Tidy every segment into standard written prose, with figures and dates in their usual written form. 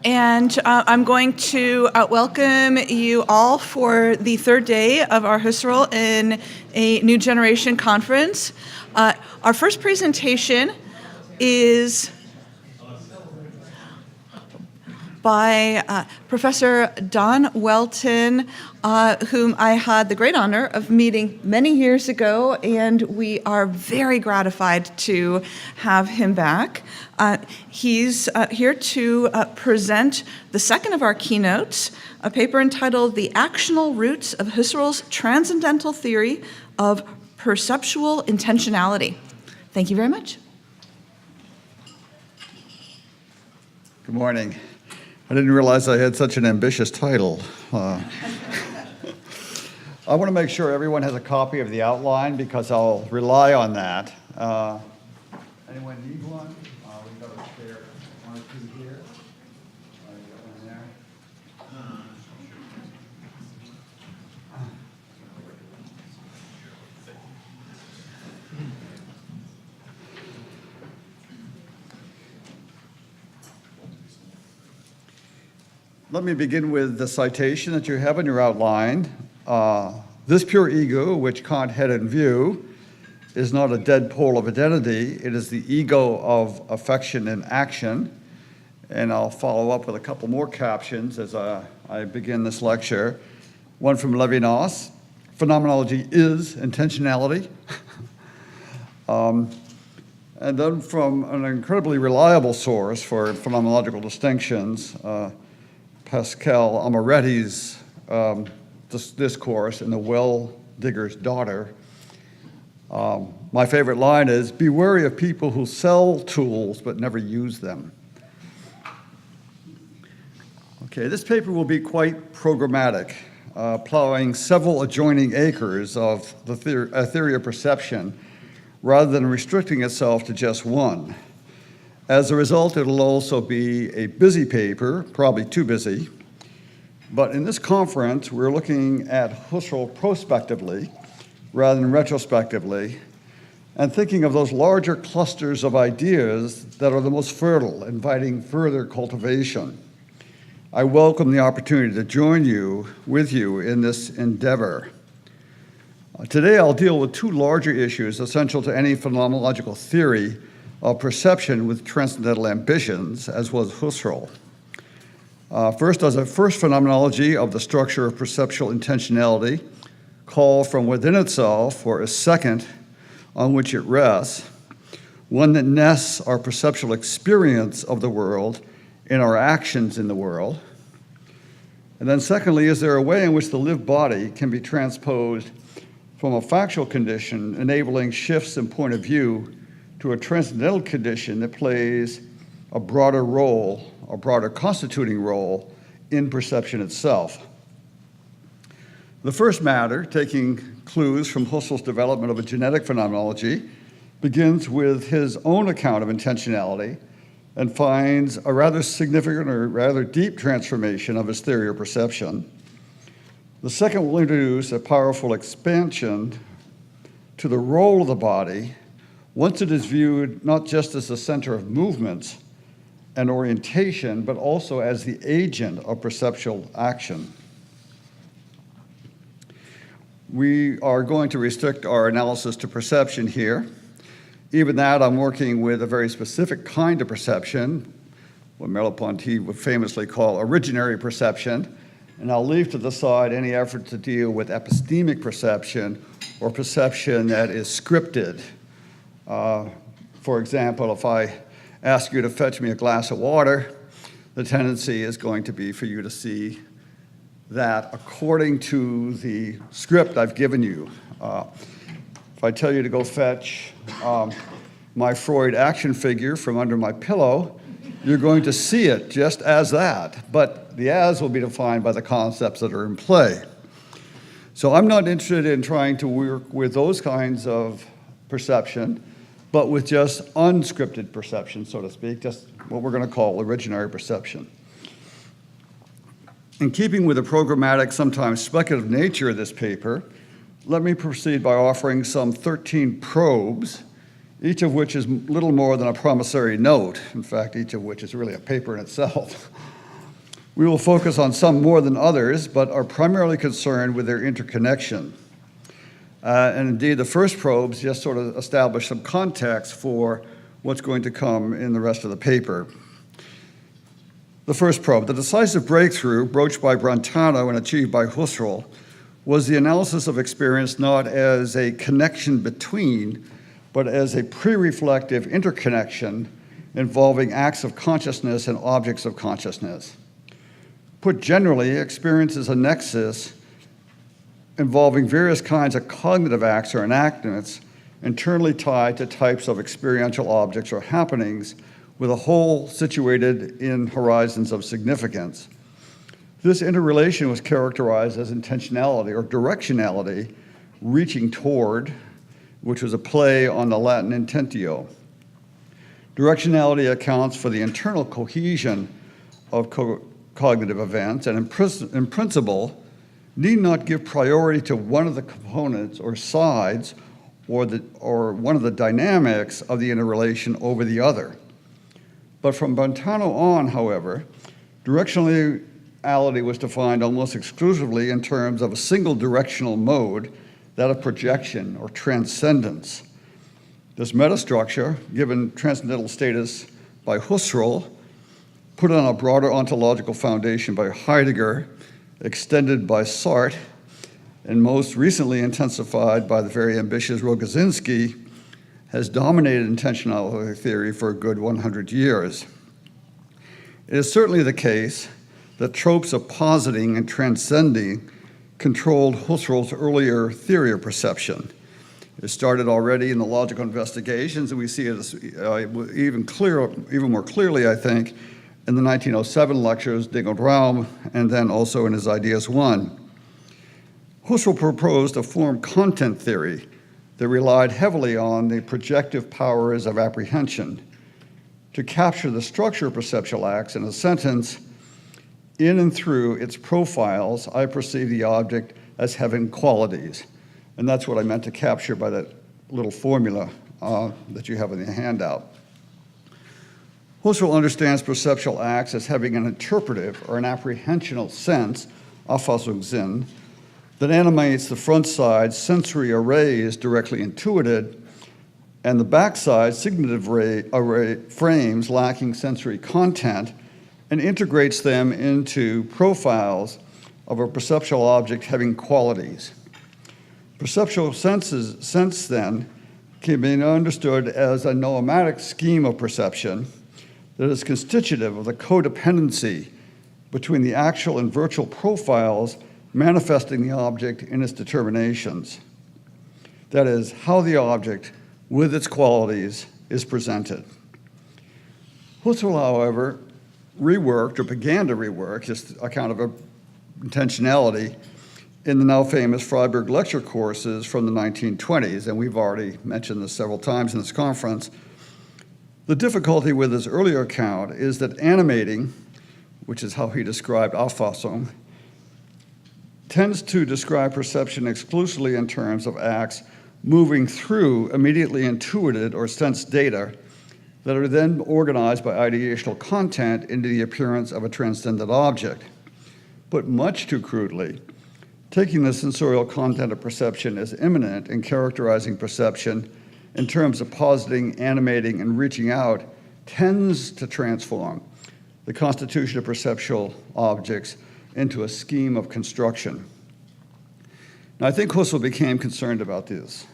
And I'm going to welcome you all for the third day of our Husserl in a New Generation conference. Our first presentation is by Professor Donn Welton, whom I had the great honor of meeting many years ago, and we are very gratified to have him back. He's here to present the second of our keynotes, a paper entitled The Actional Roots of Husserl's Transcendental Theory of Perceptual Intentionality. Thank you very much. Good morning. I didn't realize I had such an ambitious title. I want to make sure everyone has a copy of the outline because I'll rely on that. Anyone need one? We've got a spare one or two here. You got one there. Let me begin with the citation that you have in your outline. This pure ego, which Kant had in view, is not a dead pole of identity. It is the ego of affection and action. And I'll follow up with a couple more captions as I begin this lecture. One from Levinas, phenomenology is intentionality. And then from an incredibly reliable source for phenomenological distinctions, Pascal Amoretti's discourse in The Well Digger's Daughter. My favorite line is, "Be wary of people who sell tools but never use them." Okay, this paper will be quite programmatic, plowing several adjoining acres of the theory of perception rather than restricting itself to just one. As a result, it'll also be a busy paper, probably too busy. But in this conference, we're looking at Husserl prospectively rather than retrospectively, and thinking of those larger clusters of ideas that are the most fertile, inviting further cultivation. I welcome the opportunity to join with you in this endeavor. Today, I'll deal with two larger issues essential to any phenomenological theory of perception with transcendental ambitions, as was Husserl. First, does a first phenomenology of the structure of perceptual intentionality call from within itself for a second on which it rests, one that nests our perceptual experience of the world in our actions in the world? And then secondly, is there a way in which the lived body can be transposed from a factual condition, enabling shifts in point of view, to a transcendental condition that plays a broader role, a broader constituting role in perception itself? The first matter, taking clues from Husserl's development of a genetic phenomenology, begins with his own account of intentionality and finds a rather significant or rather deep transformation of his theory of perception. The second will introduce a powerful expansion to the role of the body once it is viewed not just as the center of movements and orientation, but also as the agent of perceptual action. We are going to restrict our analysis to perception here. Even that, I'm working with a very specific kind of perception, what Merleau-Ponty would famously call originary perception, and I'll leave to the side any effort to deal with epistemic perception or perception that is scripted. For example, if I ask you to fetch me a glass of water, the tendency is going to be for you to see that according to the script I've given you. If I tell you to go fetch my Freud action figure from under my pillow, you're going to see it just as that, but the as will be defined by the concepts that are in play. So I'm not interested in trying to work with those kinds of perception, but with just unscripted perception, so to speak, just what we're going to call originary perception. In keeping with the programmatic, sometimes speculative nature of this paper, let me proceed by offering some 13 probes, each of which is little more than a promissory note, in fact, each of which is really a paper in itself. We will focus on some more than others, but are primarily concerned with their interconnection. And indeed, the first probes just sort of establish some context for what's going to come in the rest of the paper. The first probe, the decisive breakthrough broached by Brentano and achieved by Husserl, was the analysis of experience not as a connection between, but as a pre-reflective interconnection involving acts of consciousness and objects of consciousness. Put generally, experience is a nexus involving various kinds of cognitive acts or enactments internally tied to types of experiential objects or happenings, with a whole situated in horizons of significance. This interrelation was characterized as intentionality or directionality, reaching toward, which was a play on the Latin intentio. Directionality accounts for the internal cohesion of cognitive events, and in principle, need not give priority to one of the components or sides or one of the dynamics of the interrelation over the other. But from Brentano on, however, directionality was defined almost exclusively in terms of a single directional mode, that of projection or transcendence. This metastructure, given transcendental status by Husserl, put on a broader ontological foundation by Heidegger, extended by Sartre, and most recently intensified by the very ambitious Rogozinski, has dominated intentionality theory for a good 100 years. It is certainly the case that tropes of positing and transcending controlled Husserl's earlier theory of perception. It started already in the logical investigations, and we see it as, even more clearly, I think, in the 1907 lectures, Ding und Raum, and then also in his Ideas 1. Husserl proposed a form-content theory that relied heavily on the projective powers of apprehension to capture the structure of perceptual acts in a sentence. In and through its profiles, I perceive the object as having qualities. And that's what I meant to capture by that little formula that you have in the handout. Husserl understands perceptual acts as having an interpretive or an apprehensional sense, Auffassungssinn, that animates the front side sensory arrays directly intuited, and the backside signative array frames lacking sensory content, and integrates them into profiles of a perceptual object having qualities. Perceptual sense then can be understood as a noematic scheme of perception that is constitutive of the codependency between the actual and virtual profiles manifesting the object in its determinations. That is, how the object, with its qualities, is presented. Husserl, however, reworked, or began to rework, just a kind of intentionality, in the now famous Freiburg lecture courses from the 1920s, and we've already mentioned this several times in this conference. The difficulty with his earlier account is that animating, which is how he described Auffassung, tends to describe perception exclusively in terms of acts moving through immediately intuited or sensed data that are then organized by ideational content into the appearance of a transcendent object. Put much too crudely, taking the sensorial content of perception as immanent in characterizing perception in terms of positing, animating, and reaching out tends to transform the constitution of perceptual objects into a scheme of construction. Now, I think Husserl became concerned about this.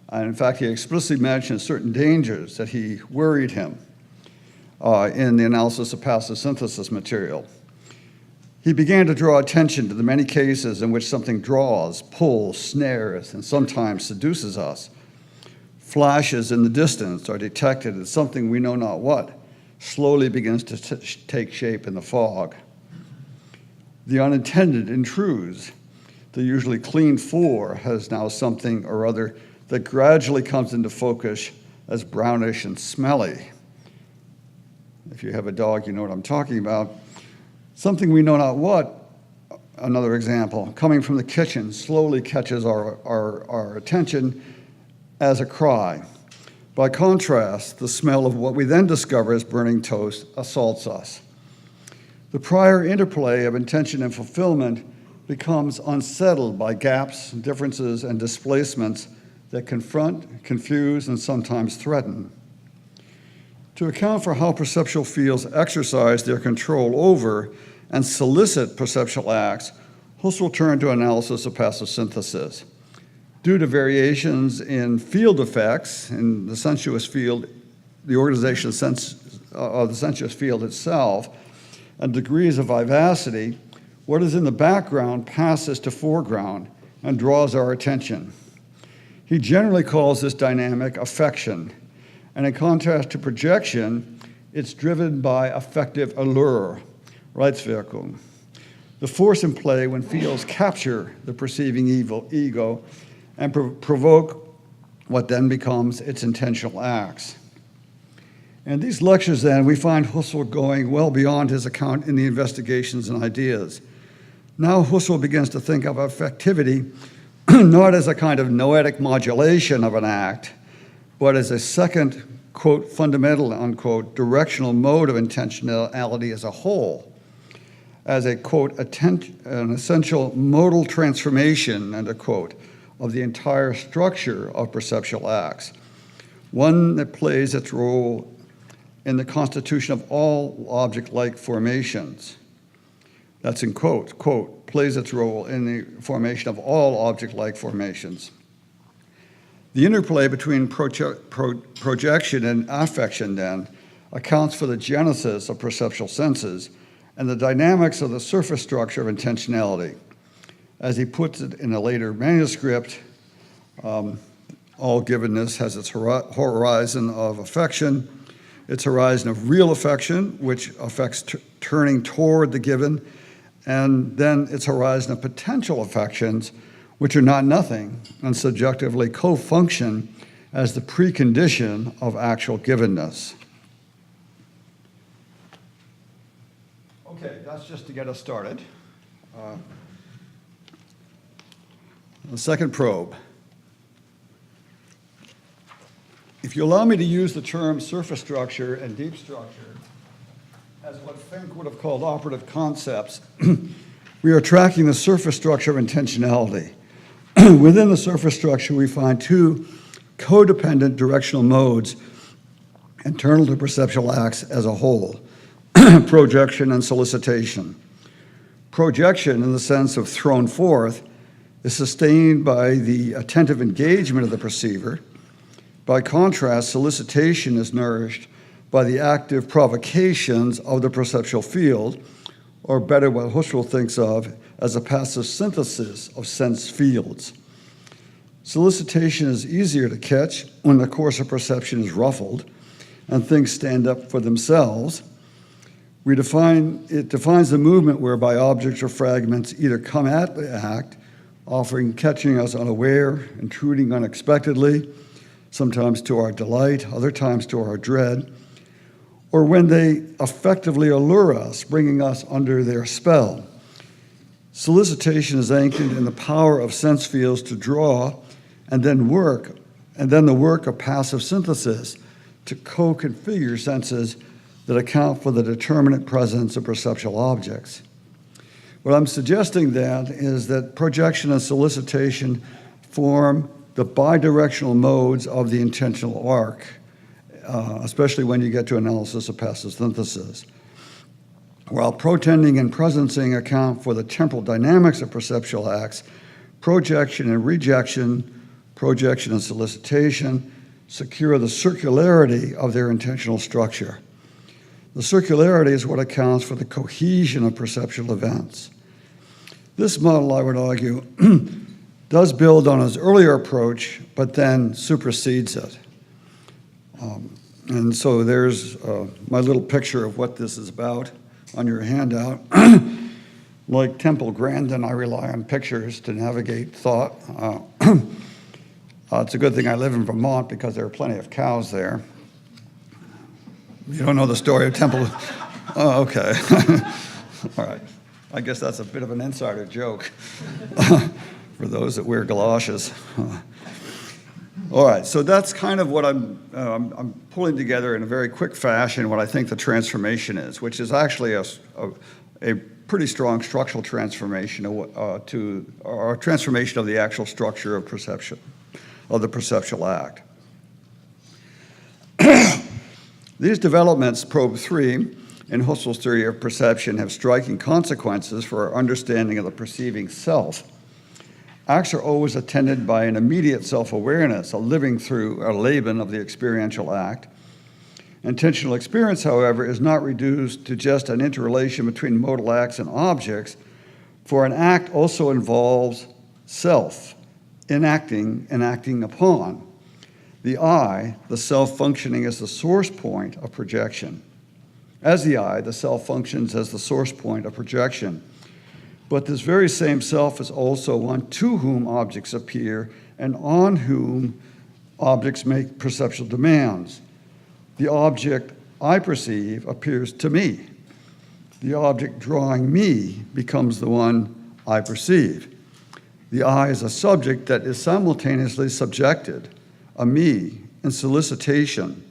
And in fact, he explicitly mentioned certain dangers that he worried him in the analysis of passive synthesis material. He began to draw attention to the many cases in which something draws, pulls, snares, and sometimes seduces us. Flashes in the distance are detected as something we know not what slowly begins to take shape in the fog. The unintended intrudes. The usually clean floor has now something or other that gradually comes into focus as brownish and smelly. If you have a dog, you know what I'm talking about. Something we know not what, another example, coming from the kitchen slowly catches our attention as a cry. By contrast, the smell of what we then discover as burning toast assaults us. The prior interplay of intention and fulfillment becomes unsettled by gaps, differences, and displacements that confront, confuse, and sometimes threaten. To account for how perceptual fields exercise their control over and solicit perceptual acts, Husserl turned to analysis of passive synthesis. Due to variations in field effects in the sensuous field, the organization of the sensuous field itself, and degrees of vivacity, what is in the background passes to foreground and draws our attention. He generally calls this dynamic affection, and in contrast to projection, it's driven by affective allure, Reizwirkung, the force in play when fields capture the perceiving ego and provoke what then becomes its intentional acts. In these lectures, then, we find Husserl going well beyond his account in the investigations and ideas. Now Husserl begins to think of effectivity not as a kind of noetic modulation of an act, but as a second, quote, fundamental, unquote, directional mode of intentionality as a whole, as a, quote, an essential modal transformation, end of quote, of the entire structure of perceptual acts, one that plays its role in the constitution of all object-like formations. That's in quote, quote, plays its role in the formation of all object-like formations. The interplay between projection and affection, then, accounts for the genesis of perceptual senses and the dynamics of the surface structure of intentionality. As he puts it in a later manuscript, all givenness has its horizon of affection, its horizon of real affection, which affects turning toward the given, and then its horizon of potential affections, which are not nothing and subjectively co-function as the precondition of actual givenness. Okay, that's just to get us started. The second probe. If you allow me to use the term surface structure and deep structure as what Fink would have called operative concepts, we are tracking the surface structure of intentionality. Within the surface structure, we find two codependent directional modes internal to perceptual acts as a whole, projection and solicitation. Projection, in the sense of thrown forth, is sustained by the attentive engagement of the perceiver. By contrast, solicitation is nourished by the active provocations of the perceptual field, or better, what Husserl thinks of as a passive synthesis of sense fields. Solicitation is easier to catch when the course of perception is ruffled and things stand up for themselves. It defines the movement whereby objects or fragments either come at the act, often catching us unaware, intruding unexpectedly, sometimes to our delight, other times to our dread, or when they effectively allure us, bringing us under their spell. Solicitation is anchored in the power of sense fields to draw and then the work of passive synthesis to co-configure senses that account for the determinate presence of perceptual objects. What I'm suggesting then is that projection and solicitation form the bidirectional modes of the intentional arc, especially when you get to analysis of passive synthesis. While protending and presencing account for the temporal dynamics of perceptual acts, projection and rejection, projection and solicitation secure the circularity of their intentional structure. The circularity is what accounts for the cohesion of perceptual events. This model, I would argue, does build on his earlier approach, but then supersedes it. And so there's my little picture of what this is about on your handout. Like Temple Grandin, I rely on pictures to navigate thought. It's a good thing I live in Vermont because there are plenty of cows there. You don't know the story of Temple? Oh, okay. All right. I guess that's a bit of an insider joke for those that wear galoshes. All right, so that's kind of what I'm pulling together in a very quick fashion what I think the transformation is, which is actually a a pretty strong structural transformation or transformation of the actual structure of perception, of the perceptual act. These developments, probe 3, in Husserl's theory of perception, have striking consequences for our understanding of the perceiving self. Acts are always attended by an immediate self-awareness, a living through a Leben of the experiential act. Intentional experience, however, is not reduced to just an interrelation between modal acts and objects, for an act also involves self, enacting and acting upon. The I, the self functioning as the source point of projection. As the I, the self functions as the source point of projection. But this very same self is also one to whom objects appear and on whom objects make perceptual demands. The object I perceive appears to me. The object drawing me becomes the one I perceive. The I is a subject that is simultaneously subjected, a me, in solicitation.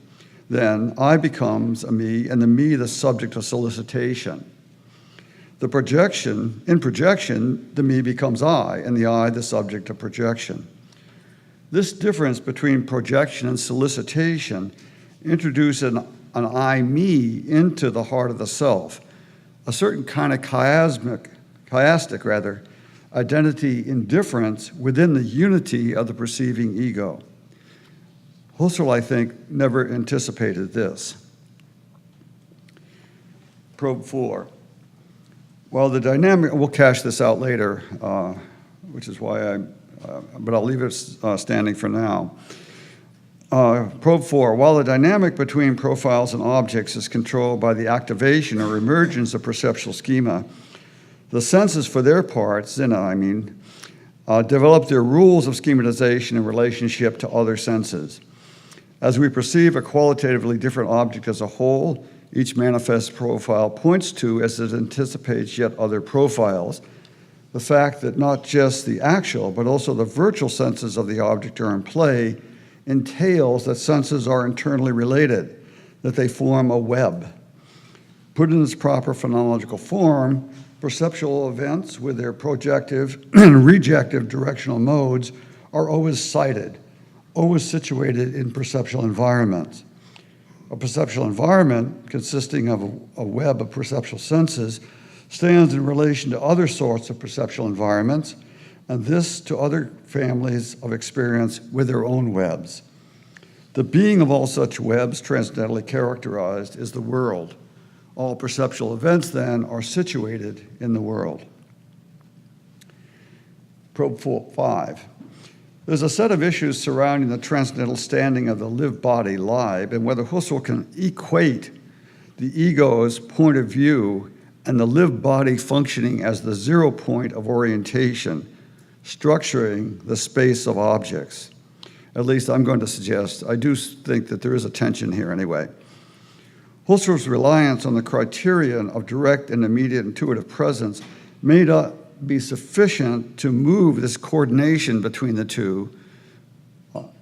Then I becomes a me, and the me the subject of solicitation. In projection, the me becomes I, and the I the subject of projection. This difference between projection and solicitation introduces an I-me into the heart of the self, a certain kind of chiastic identity indifference within the unity of the perceiving ego. Husserl, I think, never anticipated this. Probe 4. While the dynamic, we'll cash this out later, which is why but I'll leave it standing for now. Probe 4, while the dynamic between profiles and objects is controlled by the activation or emergence of perceptual schema, the senses, for their part, develop their rules of schematization in relationship to other senses. As we perceive a qualitatively different object as a whole, each manifest profile points to, as it anticipates yet other profiles, the fact that not just the actual, but also the virtual senses of the object are in play, entails that senses are internally related, that they form a web. Put in its proper phenomenological form, perceptual events with their projective and rejective directional modes are always sighted, always situated in perceptual environments. A perceptual environment consisting of a web of perceptual senses stands in relation to other sorts of perceptual environments, and this to other families of experience with their own webs. The being of all such webs, transcendentally characterized, is the world. All perceptual events, then, are situated in the world. Probe 5. There's a set of issues surrounding the transcendental standing of the lived body, live, and whether Husserl can equate the ego's point of view and the lived body functioning as the 0 point of orientation, structuring the space of objects. At least I'm going to suggest, I do think that there is a tension here anyway. Husserl's reliance on the criterion of direct and immediate intuitive presence may not be sufficient to move this coordination between the two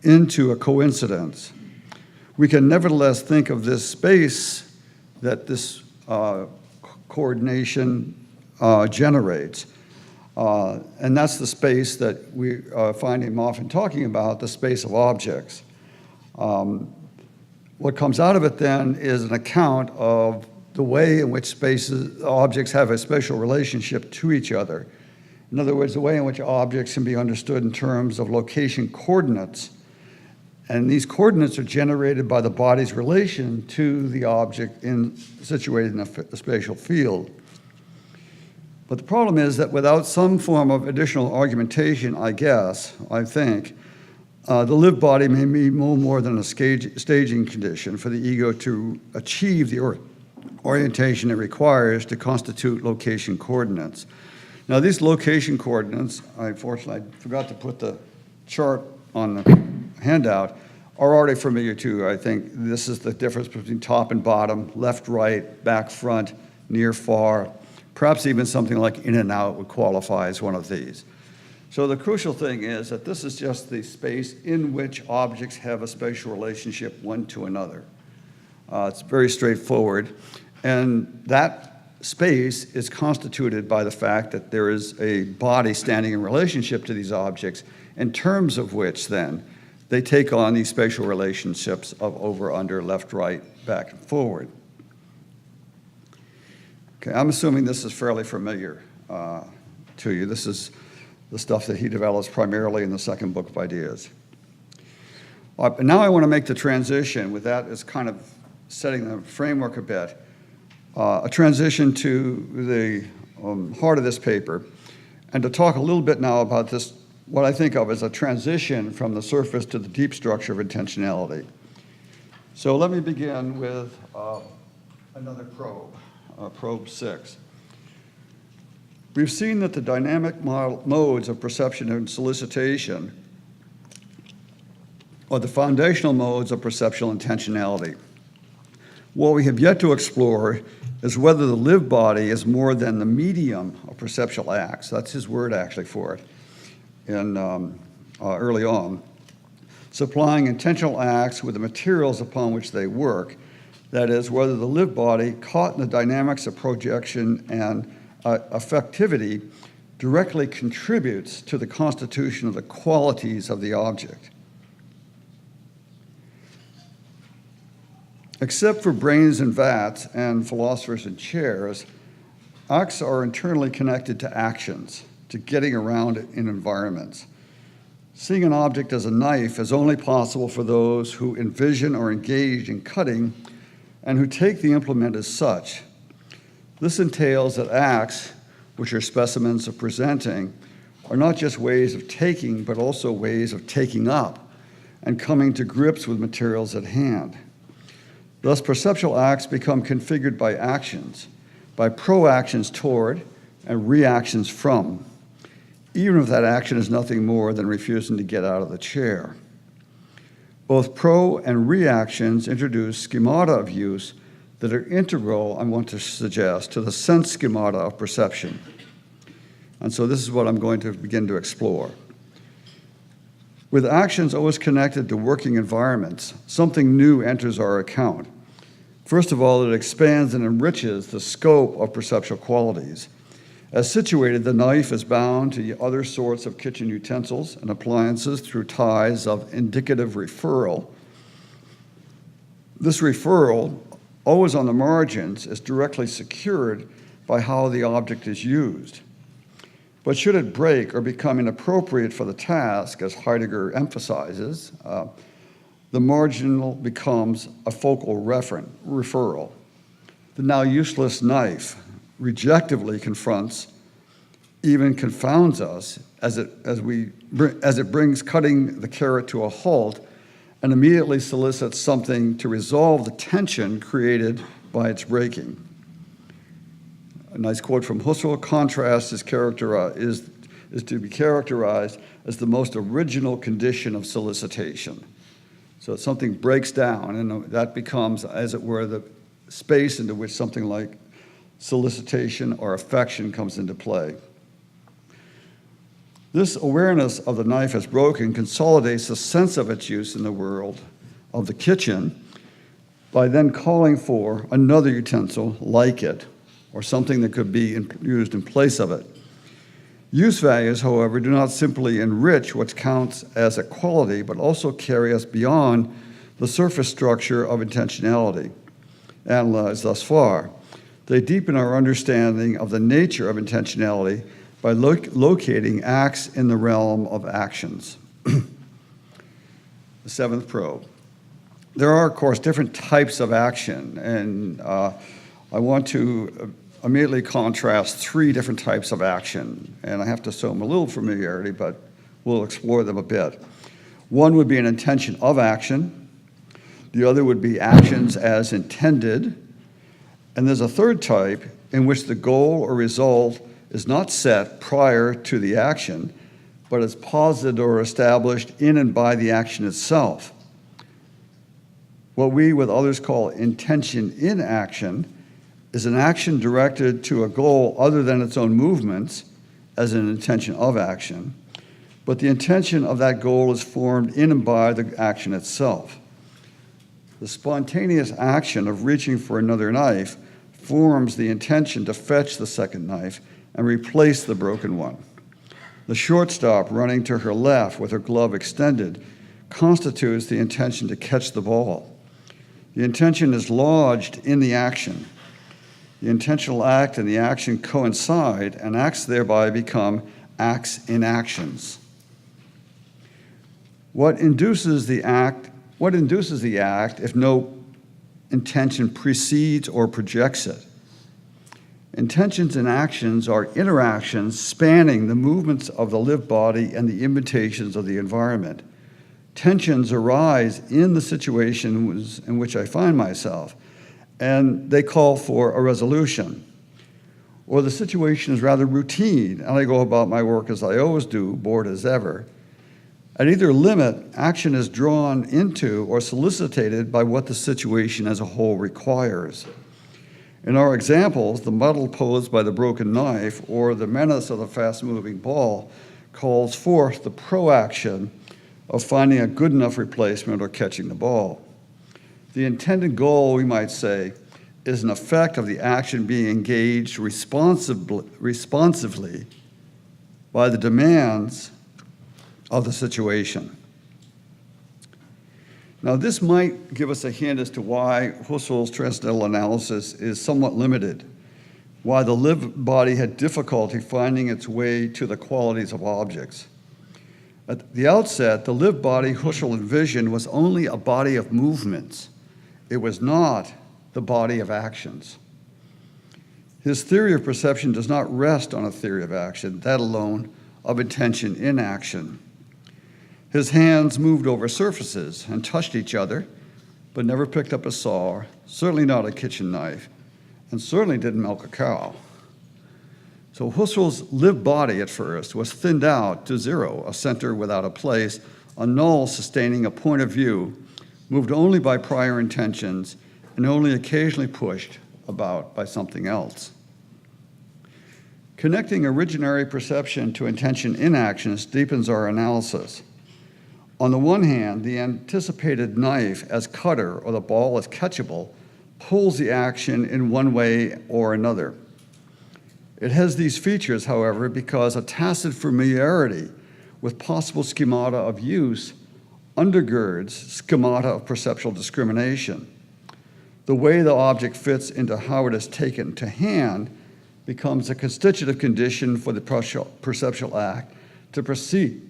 into a coincidence. We can nevertheless think of this space that this coordination generates. And that's the space that we find him often talking about, the space of objects. What comes out of it then is an account of the way in which objects have a spatial relationship to each other. In other words, the way in which objects can be understood in terms of location coordinates. And these coordinates are generated by the body's relation to the object situated in a spatial field. But the problem is that without some form of additional argumentation, I think, the lived body may be no more than a staging condition for the ego to achieve the orientation it requires to constitute location coordinates. Now, these location coordinates, unfortunately, I forgot to put the chart on the handout, are already familiar too. I think this is the difference between top and bottom, left, right, back, front, near, far. Perhaps even something like in and out would qualify as one of these. So the crucial thing is that this is just the space in which objects have a spatial relationship one to another. It's very straightforward. And that space is constituted by the fact that there is a body standing in relationship to these objects, in terms of which then they take on these spatial relationships of over, under, left, right, back, and forward. Okay, I'm assuming this is fairly familiar to you. This is the stuff that he develops primarily in the second book of Ideas. Now I want to make the transition, with that as kind of setting the framework a bit, a transition to the heart of this paper, and to talk a little bit now about this, what I think of as a transition from the surface to the deep structure of intentionality. So let me begin with another probe, probe 6. We've seen that the dynamic modes of perception and solicitation are the foundational modes of perceptual intentionality. What we have yet to explore is whether the lived body is more than the medium of perceptual acts. That's his word, actually, for it, early on. Supplying intentional acts with the materials upon which they work. That is, whether the lived body, caught in the dynamics of projection and effectivity, directly contributes to the constitution of the qualities of the object. Except for brains and vats and philosophers in chairs, acts are internally connected to actions, to getting around in environments. Seeing an object as a knife is only possible for those who envision or engage in cutting and who take the implement as such. This entails that acts, which are specimens of presenting, are not just ways of taking, but also ways of taking up and coming to grips with materials at hand. Thus, perceptual acts become configured by actions, by proactions toward and reactions from, even if that action is nothing more than refusing to get out of the chair. Both pro and reactions introduce schemata of use that are integral, I want to suggest, to the sense schemata of perception. And so this is what I'm going to begin to explore. With actions always connected to working environments, something new enters our account. First of all, it expands and enriches the scope of perceptual qualities. As situated, the knife is bound to other sorts of kitchen utensils and appliances through ties of indicative referral. This referral, always on the margins, is directly secured by how the object is used. But should it break or become inappropriate for the task, as Heidegger emphasizes, the marginal becomes a focal referral. The now useless knife rejectively confronts, even confounds us as it brings cutting the carrot to a halt and immediately solicits something to resolve the tension created by its breaking. A nice quote from Husserl: contrast is to be characterized as the most original condition of solicitation. So something breaks down, and that becomes, as it were, the space into which something like solicitation or affection comes into play. This awareness of the knife as broken consolidates the sense of its use in the world of the kitchen by then calling for another utensil like it, or something that could be used in place of it. Use values, however, do not simply enrich what counts as a quality, but also carry us beyond the surface structure of intentionality, analyzed thus far. They deepen our understanding of the nature of intentionality by locating acts in the realm of actions. The seventh probe. There are, of course, different types of action, and I want to immediately contrast three different types of action, and I have to assume a little familiarity, but we'll explore them a bit. One would be an intention of action. The other would be actions as intended. And there's a third type in which the goal or result is not set prior to the action, but is posited or established in and by the action itself. What we with others call intention in action is an action directed to a goal other than its own movements as an intention of action, but the intention of that goal is formed in and by the action itself. The spontaneous action of reaching for another knife forms the intention to fetch the second knife and replace the broken one. The shortstop running to her left with her glove extended constitutes the intention to catch the ball. The intention is lodged in the action. The intentional act and the action coincide, and acts thereby become acts in actions. What induces the act if no intention precedes or projects it? Intentions and actions are interactions spanning the movements of the lived body and the invitations of the environment. Tensions arise in the situation in which I find myself, and they call for a resolution. Or the situation is rather routine, and I go about my work as I always do, bored as ever. At either limit, action is drawn into or solicited by what the situation as a whole requires. In our examples, the muddle posed by the broken knife or the menace of the fast-moving ball calls forth the proaction of finding a good enough replacement or catching the ball. The intended goal, we might say, is an effect of the action being engaged responsively by the demands of the situation. Now, this might give us a hint as to why Husserl's transcendental analysis is somewhat limited, why the lived body had difficulty finding its way to the qualities of objects. At the outset, the lived body Husserl envisioned was only a body of movements. It was not the body of actions. His theory of perception does not rest on a theory of action, that alone of intention in action. His hands moved over surfaces and touched each other, but never picked up a saw, certainly not a kitchen knife, and certainly didn't milk a cow. So Husserl's lived body at first was thinned out to zero, a center without a place, a null sustaining a point of view, moved only by prior intentions, and only occasionally pushed about by something else. Connecting originary perception to intention in actions deepens our analysis. On the one hand, the anticipated knife as cutter or the ball as catchable pulls the action in one way or another. It has these features, however, because a tacit familiarity with possible schemata of use undergirds schemata of perceptual discrimination. The way the object fits into how it is taken to hand becomes a constitutive condition for the perceptual act to perceive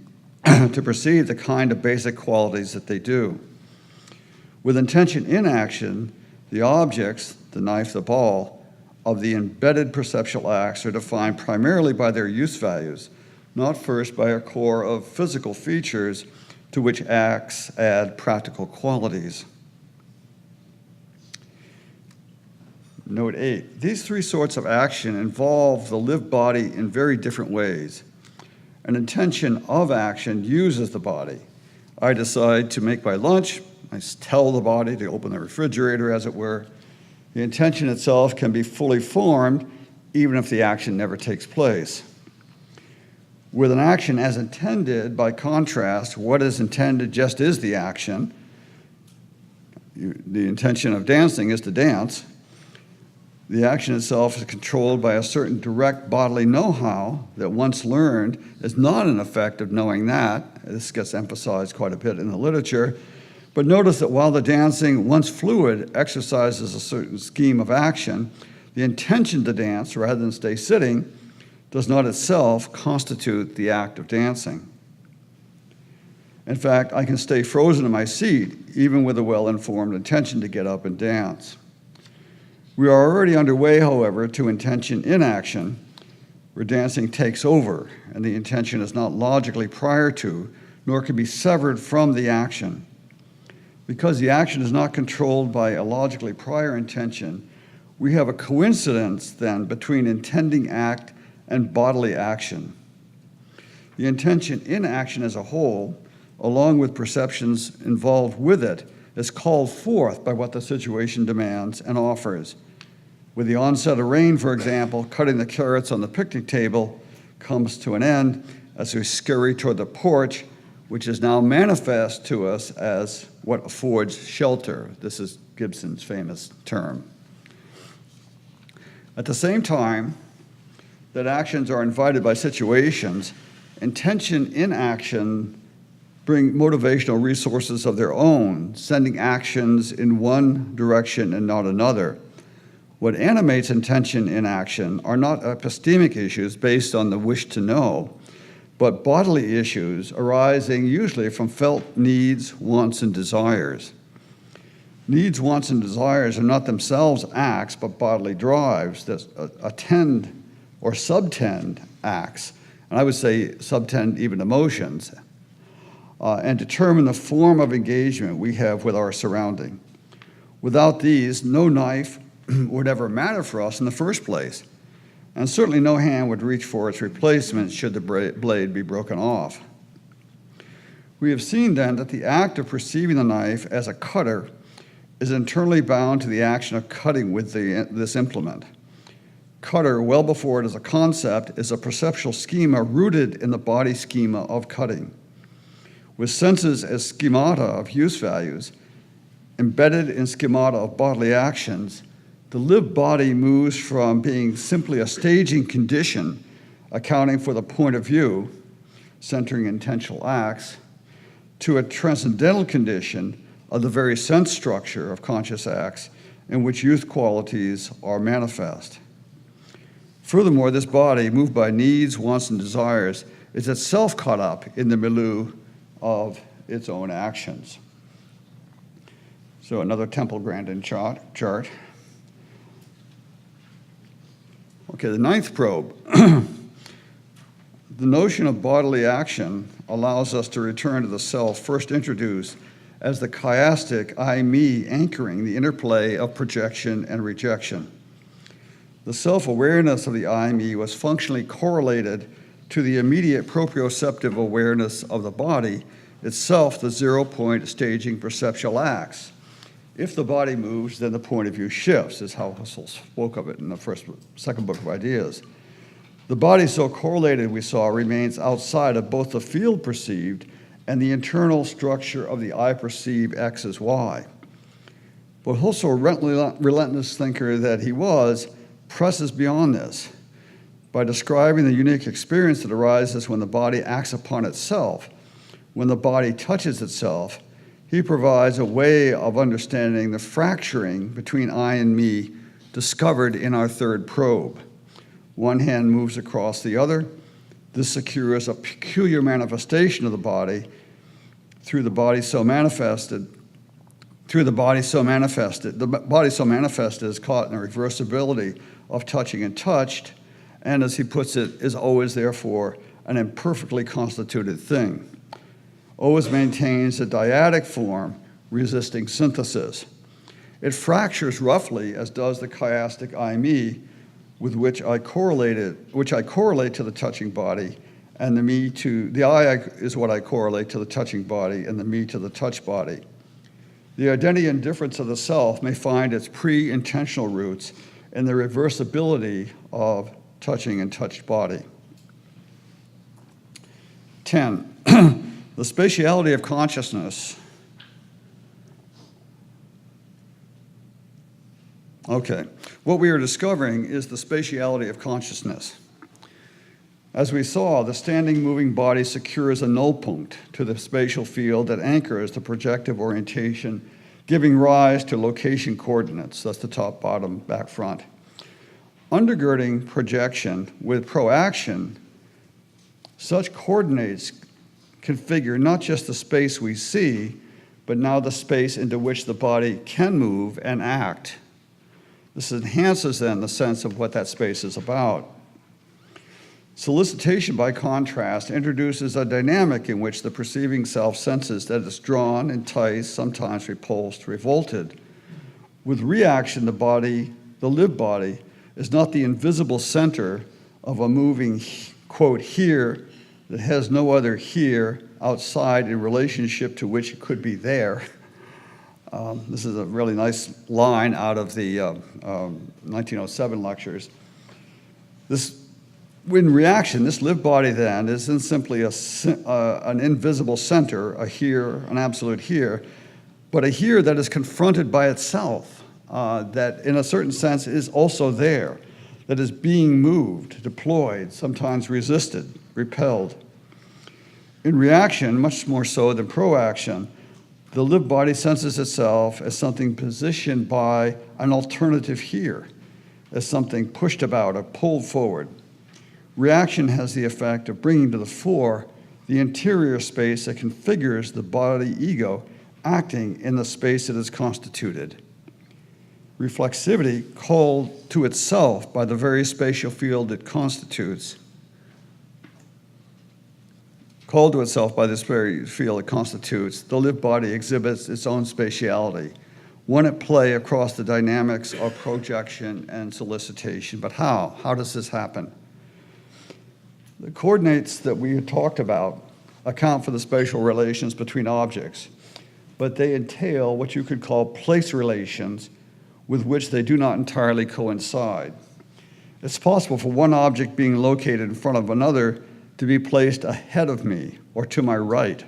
the kind of basic qualities that they do. With intention in action, the objects, the knife, the ball, of the embedded perceptual acts are defined primarily by their use values, not first by a core of physical features to which acts add practical qualities. Note 8, these three sorts of action involve the lived body in very different ways. An intention of action uses the body. I decide to make my lunch. I tell the body to open the refrigerator, as it were. The intention itself can be fully formed, even if the action never takes place. With an action as intended, by contrast, what is intended just is the action. The intention of dancing is to dance. The action itself is controlled by a certain direct bodily know-how that once learned is not an effect of knowing that. This gets emphasized quite a bit in the literature. But notice that while the dancing, once fluid, exercises a certain scheme of action, the intention to dance rather than stay sitting does not itself constitute the act of dancing. In fact, I can stay frozen in my seat, even with a well-informed intention to get up and dance. We are already underway, however, to intention in action, where dancing takes over, and the intention is not logically prior to, nor can be severed from the action. Because the action is not controlled by a logically prior intention, we have a coincidence then between intending act and bodily action. The intention in action as a whole, along with perceptions involved with it, is called forth by what the situation demands and offers. With the onset of rain, for example, cutting the carrots on the picnic table comes to an end as we scurry toward the porch, which is now manifest to us as what affords shelter. This is Gibson's famous term. At the same time that actions are invited by situations, intention in action bring motivational resources of their own, sending actions in one direction and not another. What animates intention in action are not epistemic issues based on the wish to know, but bodily issues arising usually from felt needs, wants, and desires. Needs, wants, and desires are not themselves acts, but bodily drives that attend or subtend acts, and I would say subtend even emotions, and determine the form of engagement we have with our surrounding. Without these, no knife would ever matter for us in the first place, and certainly no hand would reach for its replacement should the blade be broken off. We have seen then that the act of perceiving the knife as a cutter is internally bound to the action of cutting with this implement. Cutter, well before it is a concept, is a perceptual schema rooted in the body schema of cutting. With senses as schemata of use values, embedded in schemata of bodily actions, the lived body moves from being simply a staging condition, accounting for the point of view, centering intentional acts, to a transcendental condition of the very sense structure of conscious acts in which youth qualities are manifest. Furthermore, this body, moved by needs, wants, and desires, is itself caught up in the milieu of its own actions. So another Temple Grandin chart. Okay, the ninth probe. The notion of bodily action allows us to return to the self first introduced as the chiastic I-me anchoring the interplay of projection and rejection. The self-awareness of the I-me was functionally correlated to the immediate proprioceptive awareness of the body, itself the zero-point staging perceptual acts. If the body moves, then the point of view shifts, is how Husserl spoke of it in the second book of Ideas. The body so correlated, we saw, remains outside of both the field perceived and the internal structure of the I perceive X as Y. But Husserl, relentless thinker that he was, presses beyond this by describing the unique experience that arises when the body acts upon itself. When the body touches itself, he provides a way of understanding the fracturing between I and me discovered in our third probe. One hand moves across the other. This secures a peculiar manifestation of the body through the body so manifested. The body so manifested is caught in a reversibility of touching and touched, and as he puts it, is always therefore an imperfectly constituted thing. Always maintains a dyadic form, resisting synthesis. It fractures roughly, as does the chiastic I-me, with which I correlate to the touching body, and the I is what I correlate to the touching body, and the me to the touch body. The identity and difference of the self may find its pre-intentional roots in the reversibility of touching and touched body. 10. The spatiality of consciousness. Okay, what we are discovering is the spatiality of consciousness. As we saw, the standing moving body secures a null punct to the spatial field that anchors the projective orientation, giving rise to location coordinates. That's the top, bottom, back, front. Undergirding projection with proaction, such coordinates configure not just the space we see, but now the space into which the body can move and act. This enhances then the sense of what that space is about. Solicitation, by contrast, introduces a dynamic in which the perceiving self senses that it's drawn, enticed, sometimes repulsed, revolted. With reaction, the lived body, is not the invisible center of a moving, quote, here that has no other here outside in relationship to which it could be there. This is a really nice line out of the 1907 lectures. In reaction, this lived body then isn't simply an invisible center, a here, an absolute here, but a here that is confronted by itself, that in a certain sense is also there. that is being moved, deployed, sometimes resisted, repelled. In reaction, much more so than proaction, the lived body senses itself as something positioned by an alternative here, as something pushed about or pulled forward. Reaction has the effect of bringing to the fore the interior space that configures the body ego acting in the space it is constituted. Reflexivity, called to itself by the very spatial field it constitutes, the lived body exhibits its own spatiality, one at play across the dynamics of projection and solicitation. But how? How does this happen? The coordinates that we talked about account for the spatial relations between objects, but they entail what you could call place relations with which they do not entirely coincide. It's possible for one object being located in front of another to be placed ahead of me or to my right.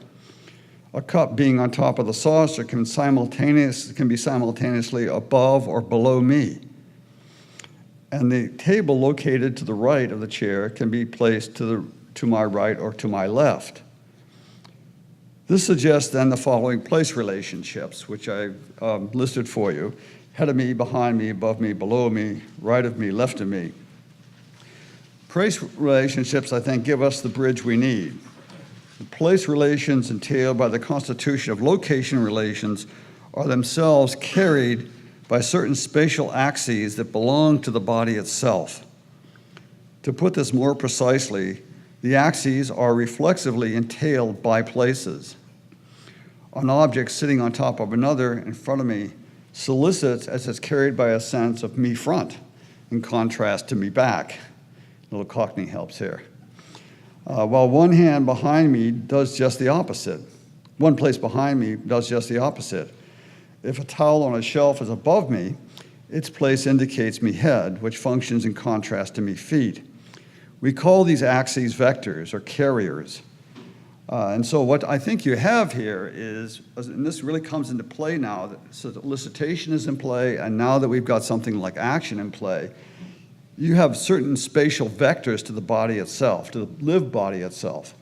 A cup being on top of the saucer can be simultaneously above or below me. And the table located to the right of the chair can be placed to my right or to my left. This suggests then the following place relationships, which I've listed for you: ahead of me, behind me, above me, below me, right of me, left of me. Place relationships, I think, give us the bridge we need. The place relations entailed by the constitution of location relations are themselves carried by certain spatial axes that belong to the body itself. To put this more precisely, the axes are reflexively entailed by places. An object sitting on top of another in front of me solicits as it's carried by a sense of me front, in contrast to me back. A little Cockney helps here. While one hand behind me does just the opposite. One place behind me does just the opposite. If a towel on a shelf is above me, its place indicates me head, which functions in contrast to me feet. We call these axes vectors or carriers. And so what I think you have here is, and this really comes into play now, so elicitation is in play, and now that we've got something like action in play, you have certain spatial vectors to the body itself, to the lived body itself.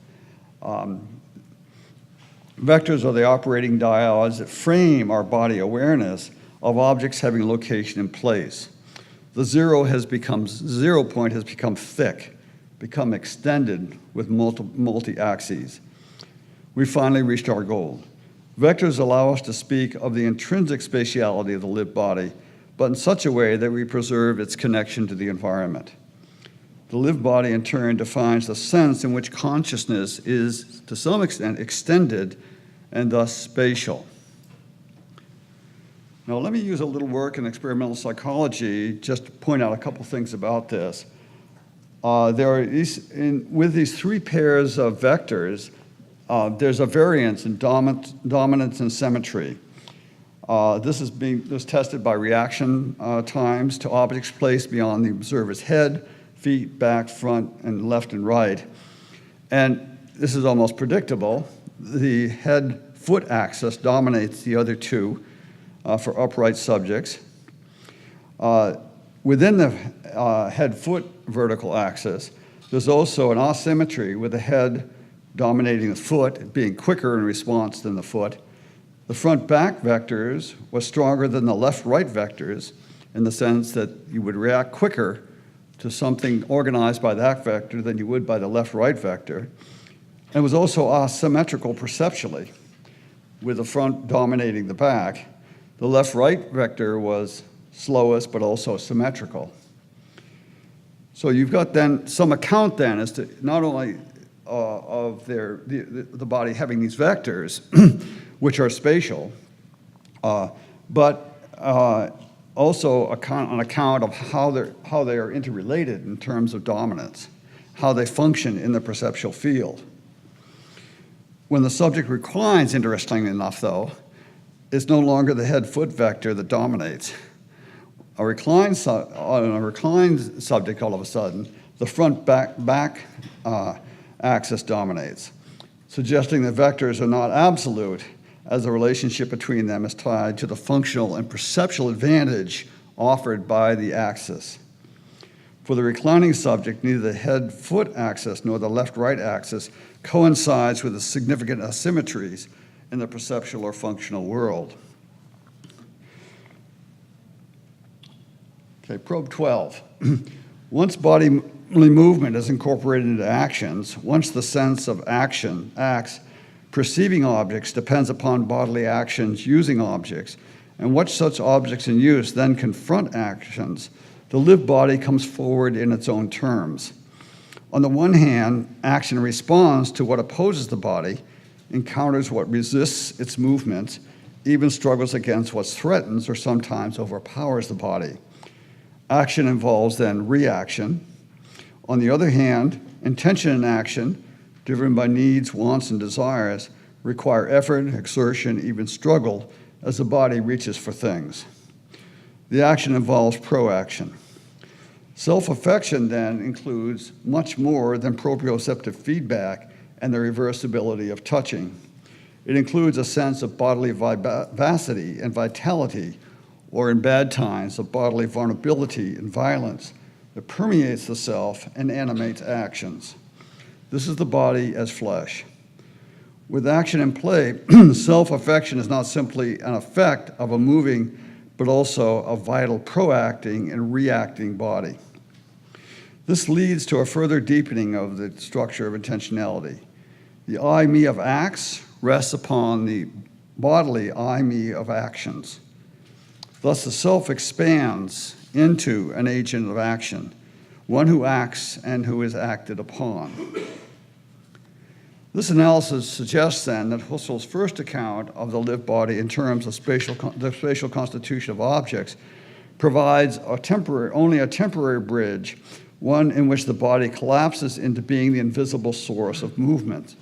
Vectors are the operating diodes that frame our body awareness of objects having location in place. The zero point has become thick, become extended with multi-axes. We finally reached our goal. Vectors allow us to speak of the intrinsic spatiality of the lived body, but in such a way that we preserve its connection to the environment. The lived body, in turn, defines the sense in which consciousness is, to some extent, extended and thus spatial. Now, let me use a little work in experimental psychology just to point out a couple things about this. With these three pairs of vectors, there's a variance in dominance and symmetry. This was tested by reaction times to objects placed beyond the observer's head, feet, back, front, and left and right. And this is almost predictable. The head-foot axis dominates the other two for upright subjects. Within the head-foot vertical axis, there's also an asymmetry with the head dominating the foot, being quicker in response than the foot. The front-back vectors were stronger than the left-right vectors in the sense that you would react quicker to something organized by that vector than you would by the left-right vector. And it was also asymmetrical perceptually, with the front dominating the back. The left-right vector was slowest, but also symmetrical. So you've got then some account then as to not only of the body having these vectors, which are spatial, but also on account of how they are interrelated in terms of dominance, how they function in the perceptual field. When the subject reclines, interestingly enough, though, it's no longer the head-foot vector that dominates. On a reclined subject, all of a sudden, the front-back axis dominates, suggesting that vectors are not absolute, as the relationship between them is tied to the functional and perceptual advantage offered by the axis. For the reclining subject, neither the head-foot axis nor the left-right axis coincides with the significant asymmetries in the perceptual or functional world. Okay, probe 12. Once bodily movement is incorporated into actions, once the sense of action acts, perceiving objects depends upon bodily actions using objects, and what such objects in use then confront actions, the lived body comes forward in its own terms. On the one hand, action responds to what opposes the body, encounters what resists its movements, even struggles against what threatens or sometimes overpowers the body. Action involves then reaction. On the other hand, intention and action, driven by needs, wants, and desires, require effort, exertion, even struggle as the body reaches for things. The action involves proaction. Self-affection then includes much more than proprioceptive feedback and the reversibility of touching. It includes a sense of bodily vivacity and vitality, or in bad times, of bodily vulnerability and violence that permeates the self and animates actions. This is the body as flesh. With action in play, self-affection is not simply an effect of a moving, but also a vital proacting and reacting body. This leads to a further deepening of the structure of intentionality. The I-me of acts rests upon the bodily I-me of actions. Thus, the self expands into an agent of action, one who acts and who is acted upon. This analysis suggests then that Husserl's first account of the lived body in terms of the spatial constitution of objects provides only a temporary bridge, one in which the body collapses into being the invisible source of movement.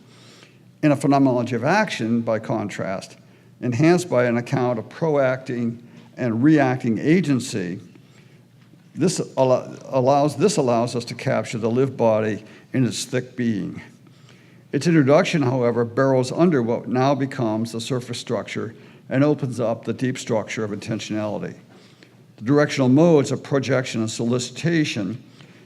In a phenomenology of action, by contrast, enhanced by an account of proacting and reacting agency, this allows us to capture the lived body in its thick being. Its introduction, however, burrows under what now becomes the surface structure and opens up the deep structure of intentionality. The directional modes of projection and solicitation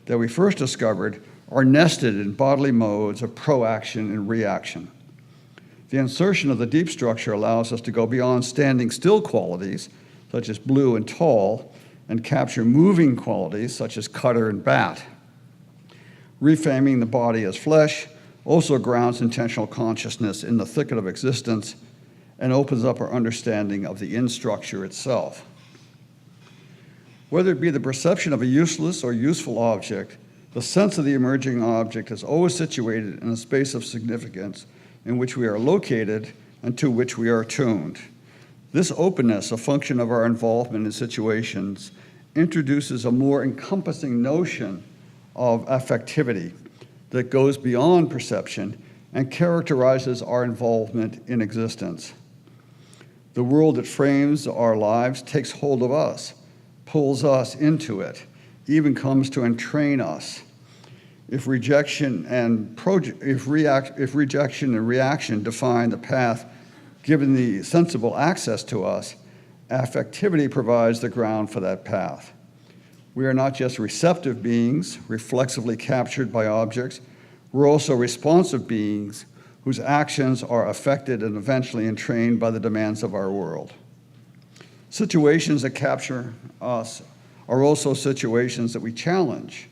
that we first discovered are nested in bodily modes of proaction and reaction. The insertion of the deep structure allows us to go beyond standing still qualities, such as blue and tall, and capture moving qualities, such as cutter and bat. Reframing the body as flesh also grounds intentional consciousness in the thicket of existence and opens up our understanding of the in-structure itself. Whether it be the perception of a useless or useful object, the sense of the emerging object is always situated in a space of significance in which we are located and to which we are attuned. This openness, a function of our involvement in situations, introduces a more encompassing notion of affectivity that goes beyond perception and characterizes our involvement in existence. The world that frames our lives takes hold of us, pulls us into it, even comes to entrain us. If rejection and reaction define the path given the sensible access to us, affectivity provides the ground for that path. We are not just receptive beings, reflexively captured by objects. We're also responsive beings whose actions are affected and eventually entrained by the demands of our world. Situations that capture us are also situations that we challenge,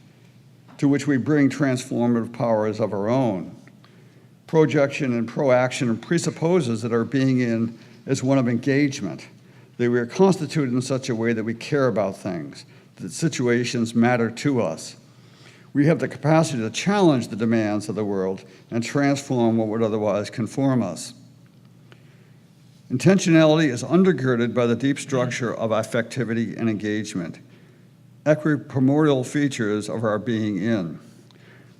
to which we bring transformative powers of our own. Projection and proaction presupposes that our being in is one of engagement, that we are constituted in such a way that we care about things, that situations matter to us. We have the capacity to challenge the demands of the world and transform what would otherwise conform us. Intentionality is undergirded by the deep structure of affectivity and engagement, equiprimordial features of our being in.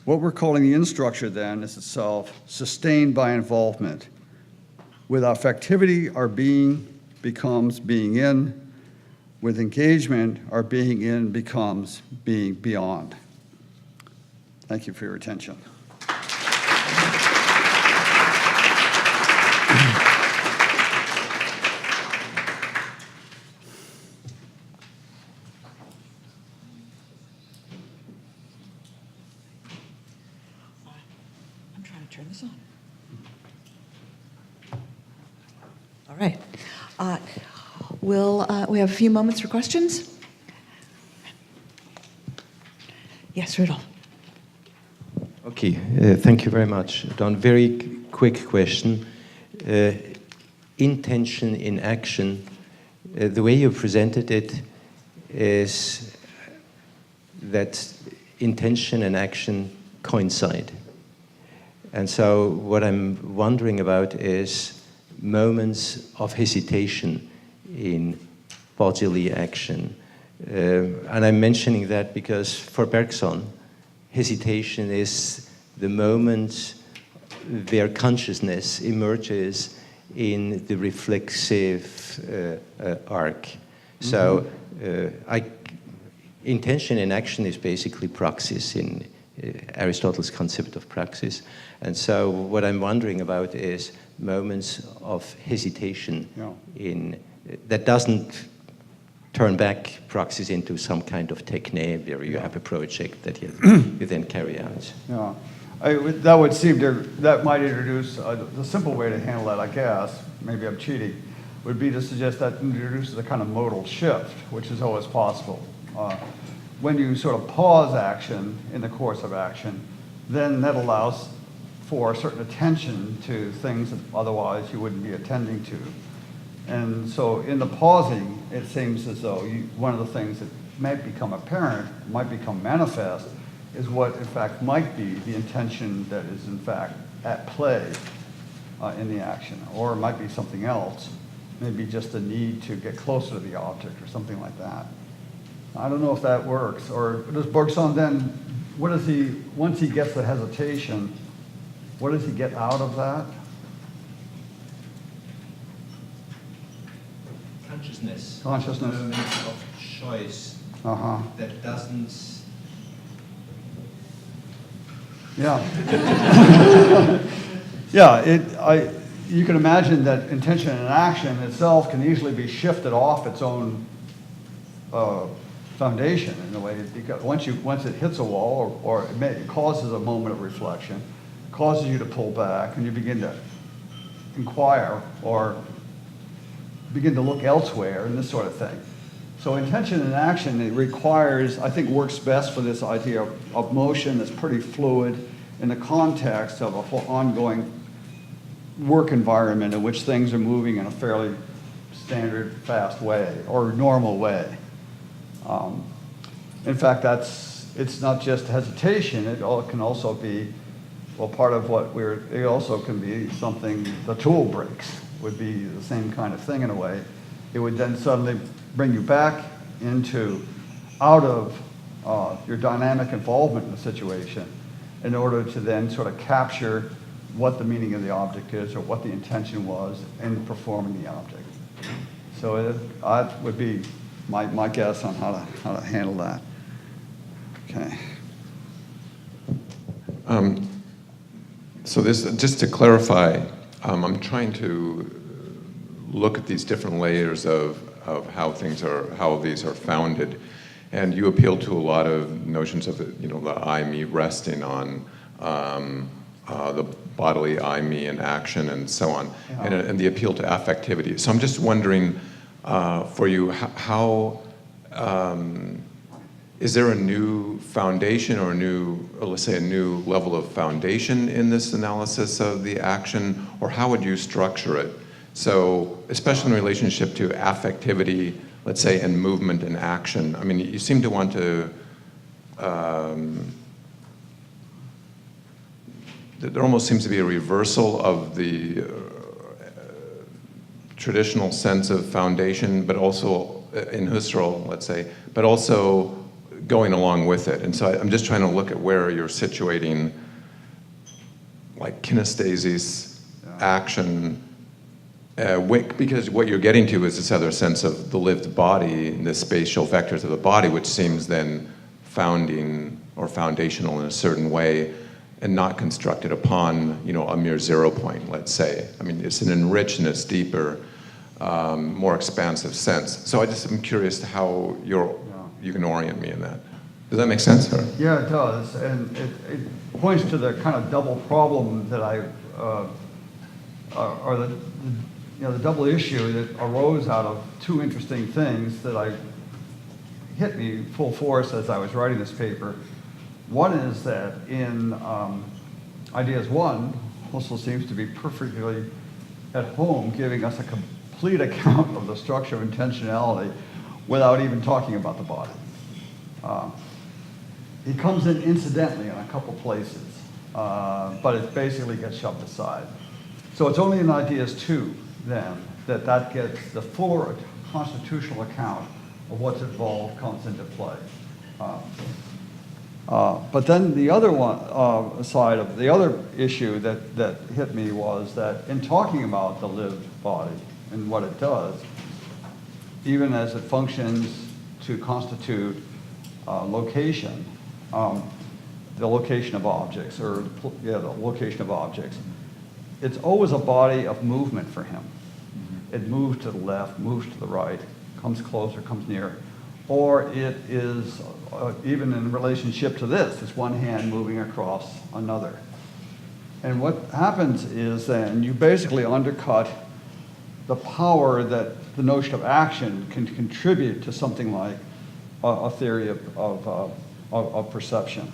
What we're calling the in-structure then is itself sustained by involvement. With affectivity, our being becomes being in. With engagement, our being in becomes being beyond. Thank you for your attention. trying to turn this on. All right. We have a few moments for questions. Yes, Rudolph. Okay, thank you very much. Donn, very quick question. Intention in action, the way you presented it is that intention and action coincide. And so what I'm wondering about is moments of hesitation in bodily action. And I'm mentioning that because for Bergson, hesitation is the moment where consciousness emerges in the reflexive arc. So intention in action is basically praxis in Aristotle's concept of praxis. And so what I'm wondering about is moments of hesitation that doesn't turn back praxis into some kind of techne where you have a project that you then carry out. Yeah, that might introduce, the simple way to handle that, I guess, maybe I'm cheating, would be to suggest that introduces a kind of modal shift, which is always possible. When you sort of pause action in the course of action, then that allows for a certain attention to things that otherwise you wouldn't be attending to. And so in the pausing, it seems as though one of the things that might become apparent, might become manifest, is what in fact might be the intention that is in fact at play in the action, or it might be something else, maybe just a need to get closer to the object or something like that. I don't know if that works, or does Bergson then, once he gets the hesitation, what does he get out of that? Consciousness. Consciousness. Moment of choice that doesn't. Yeah. Yeah, you can imagine that intention and action itself can easily be shifted off its own foundation in a way, because once it hits a wall, or it causes a moment of reflection, causes you to pull back, and you begin to inquire or begin to look elsewhere and this sort of thing. So intention and action, it requires, I think, works best for this idea of motion that's pretty fluid in the context of a whole ongoing work environment in which things are moving in a fairly standard, fast way, or normal way. In fact, it's not just hesitation, it can also be, well, part of it also can be something, the tool breaks would be the same kind of thing in a way. It would then suddenly bring you back out of your dynamic involvement in the situation in order to then sort of capture what the meaning of the object is or what the intention was in performing the object. So that would be my guess on how to handle that. Okay. So this, just to clarify, I'm trying to look at these different layers of how these are founded, and you appeal to a lot of notions of the I, me resting on the bodily I, me, and action, and so on, and the appeal to affectivity. So I'm just wondering, for you, how is there a new foundation or let's say a new level of foundation in this analysis of the action, or how would you structure it? So, especially in relationship to affectivity, let's say, and movement and action. I mean, you seem to want to, there almost seems to be a reversal of the traditional sense of foundation, but also in Husserl, let's say, but also going along with it. And so I'm just trying to look at where you're situating, like, kinesthesis, action, because what you're getting to is this other sense of the lived body, and the spatial vectors of the body, which seems then founding or foundational in a certain way, and not constructed upon, a mere 0 point, let's say. I mean, it's an enriched in this deeper, more expansive sense. So I'm curious to how you can orient me in that. Does that make sense? Or? Yeah, it does, and it points to the kind of double problem that or the double issue that arose out of two interesting things that hit me full force as I was writing this paper. One is that in Ideas 1, Husserl seems to be perfectly at home giving us a complete account of the structure of intentionality without even talking about the body. He comes in incidentally in a couple places, but it basically gets shoved aside. So it's only in Ideas 2, then, that gets the fuller constitutional account of what's involved comes into play. But then the other side of the other issue that hit me was that in talking about the lived body and what it does, even as it functions to constitute location, the location of objects, the location of objects, it's always a body of movement for him. It moves to the left, moves to the right, comes closer, comes near. Or it is, even in relationship to this, it's one hand moving across another. And what happens is then you basically undercut the power that the notion of action can contribute to something like a theory of perception.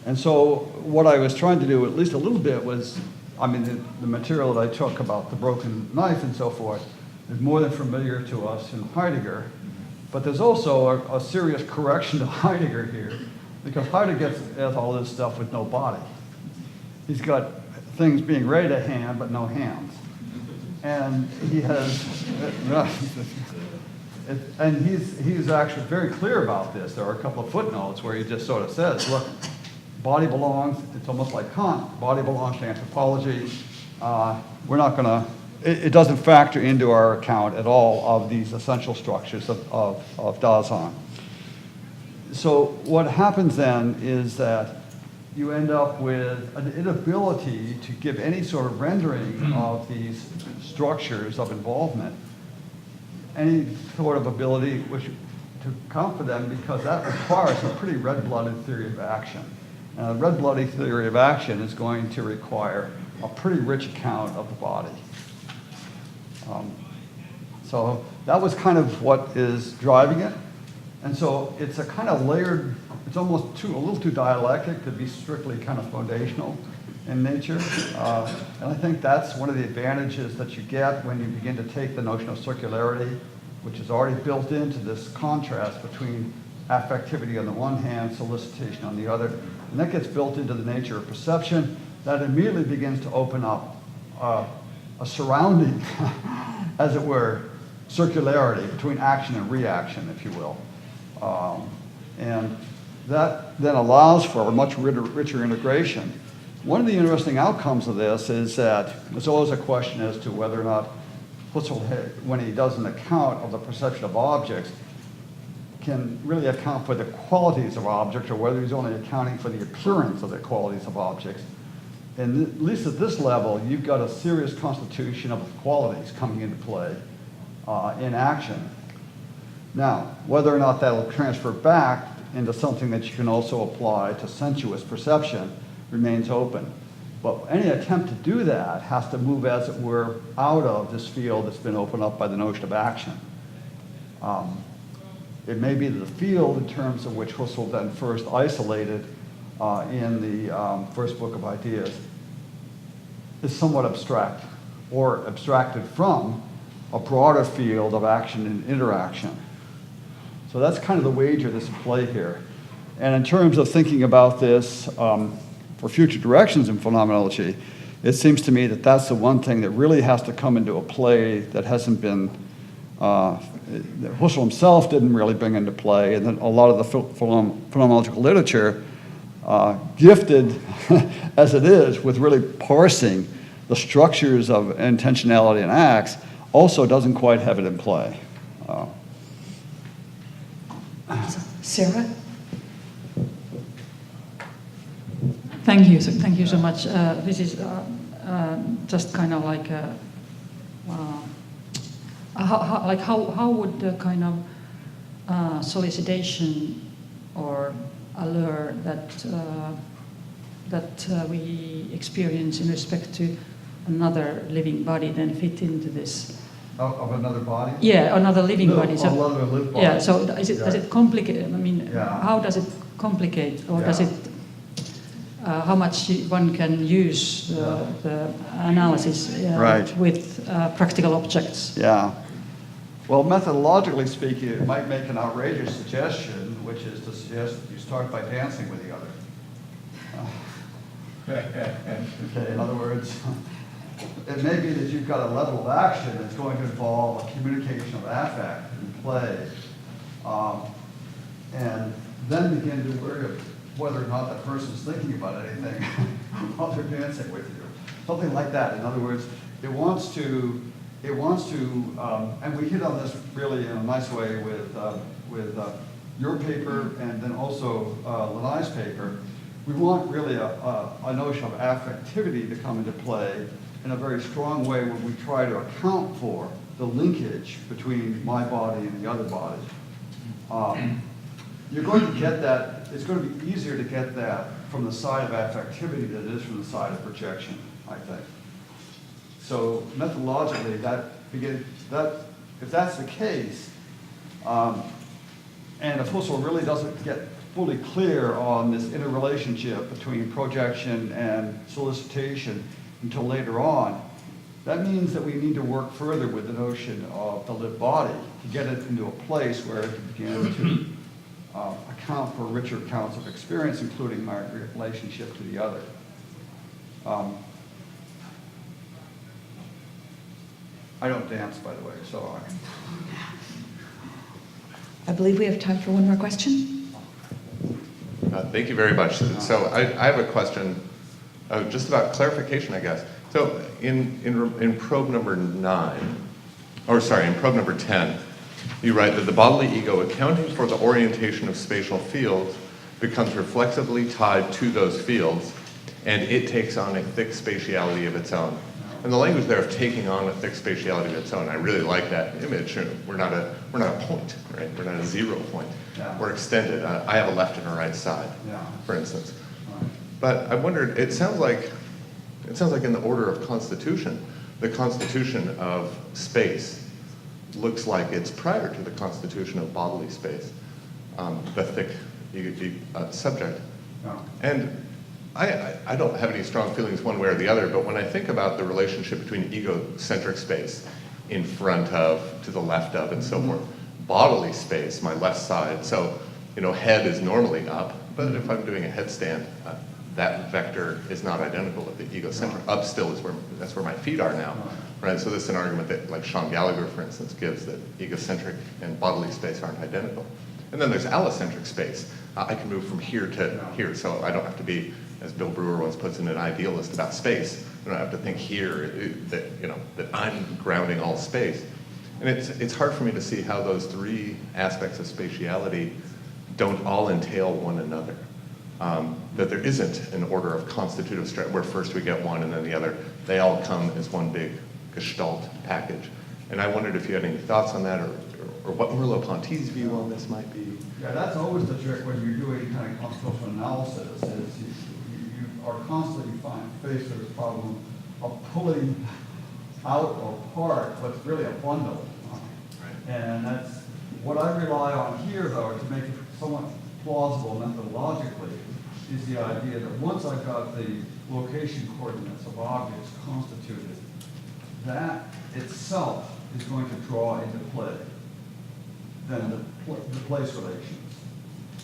And so what I was trying to do, at least a little bit, was, the material that I took about the broken knife and so forth is more than familiar to us in Heidegger, but there's also a serious correction to Heidegger here, because Heidegger has all this stuff with no body. He's got things being ready to hand, but no hands. And he has, and he's actually very clear about this. There are a couple of footnotes where he just sort of says, look, body belongs, it's almost like Kant, body belongs to anthropology. We're not going to, it doesn't factor into our account at all of these essential structures of Dasein. So what happens then is that you end up with an inability to give any sort of rendering of these structures of involvement, any sort of ability to account for them, because that requires a pretty red-blooded theory of action. And a red-blooded theory of action is going to require a pretty rich account of the body. So that was kind of what is driving it. And so it's a kind of layered, it's almost a little too dialectic to be strictly kind of foundational in nature. And I think that's one of the advantages that you get when you begin to take the notion of circularity, which is already built into this contrast between affectivity on the one hand, solicitation on the other. And that gets built into the nature of perception. That immediately begins to open up a surrounding, as it were, circularity between action and reaction, if you will. And that then allows for a much richer integration. One of the interesting outcomes of this is that there's always a question as to whether or not Husserl, when he does an account of the perception of objects, can really account for the qualities of objects, or whether he's only accounting for the appearance of the qualities of objects. And at least at this level, you've got a serious constitution of qualities coming into play in action. Now, whether or not that'll transfer back into something that you can also apply to sensuous perception remains open. But any attempt to do that has to move, as it were, out of this field that's been opened up by the notion of action. It may be that the field, in terms of which Husserl then first isolated in the first book of Ideas, is somewhat abstract, or abstracted from a broader field of action and interaction. So that's kind of the wager that's at play here. And in terms of thinking about this for future directions in phenomenology, it seems to me that that's the one thing that really has to come into a play that hasn't been, that Husserl himself didn't really bring into play, and then a lot of the phenomenological literature, gifted as it is with really parsing the structures of intentionality and acts, also doesn't quite have it in play. Sarah? Thank you so much. This is just kind of like how would the kind of solicitation or allure that we experience in respect to another living body then fit into this? Of another body? Yeah, another living body. So, another living body. Yeah, so does it complicate? I mean, Yeah. how does it complicate, or does Yeah. it? How much one can use the analysis Right. with practical objects? Yeah. Well, methodologically speaking, it might make an outrageous suggestion, which is to suggest that you start by dancing with the other. Okay, in other words, it may be that you've got a level of action that's going to involve a communication of affect and play, and then begin to worry whether or not that person's thinking about anything while they're dancing with you. Something like that. In other words, it wants to, and we hit on this really in a nice way with your paper and then also Lanai's paper. We want really a notion of affectivity to come into play in a very strong way when we try to account for the linkage between my body and the other body. You're going to get that, it's going to be easier to get that from the side of affectivity than it is from the side of projection, I think. So methodologically, if that's the case, and if Husserl really doesn't get fully clear on this interrelationship between projection and solicitation until later on, that means that we need to work further with the notion of the lived body to get it into a place where it can begin to account for richer accounts of experience, including my relationship to the other. I don't dance, by the way, so I believe we have time for one more question. Thank you very much. So I have a question, just about clarification, I guess. So in probe number 10, you write that the bodily ego, accounting for the orientation of spatial fields, becomes reflexively tied to those fields, and it takes on a thick spatiality of its own. And the language there of taking on a thick spatiality of its own, I really like that image. We're not a point, right? We're not a 0 point. Yeah. We're extended. I have a left and a right side, Yeah. for instance. Right. But I wondered, it sounds like in the order of constitution, the constitution of space looks like it's prior to the constitution of bodily space, the thick subject. Yeah. And I don't have any strong feelings one way or the other, but when I think about the relationship between egocentric space in front of, to the left of, and so forth, bodily space, my left side, so, head is normally up, but if I'm doing a headstand, that vector is not identical with the egocentric. Up still is that's where my feet are now, right? So this is an argument that, like Sean Gallagher, for instance, gives, that egocentric and bodily space aren't identical. And then there's allocentric space. I can move from here to here, so I don't have to be, as Bill Brewer once puts it, an idealist about space. I don't have to think here that I'm grounding all space. And it's hard for me to see how those three aspects of spatiality don't all entail one another. That there isn't an order of constitutive structure where first we get one and then the other. They all come as one big gestalt package. And I wondered if you had any thoughts on that, or what Merleau-Ponty's view on this might be. Yeah, that's always the trick when you're doing kind of constitutional analysis, is you are constantly faced with the problem of pulling out or apart what's really a bundle. Right. And that's what I rely on here, though, to make it somewhat plausible methodologically, is the idea that once I've got the location coordinates of objects constituted, that itself is going to draw into play then the place relations.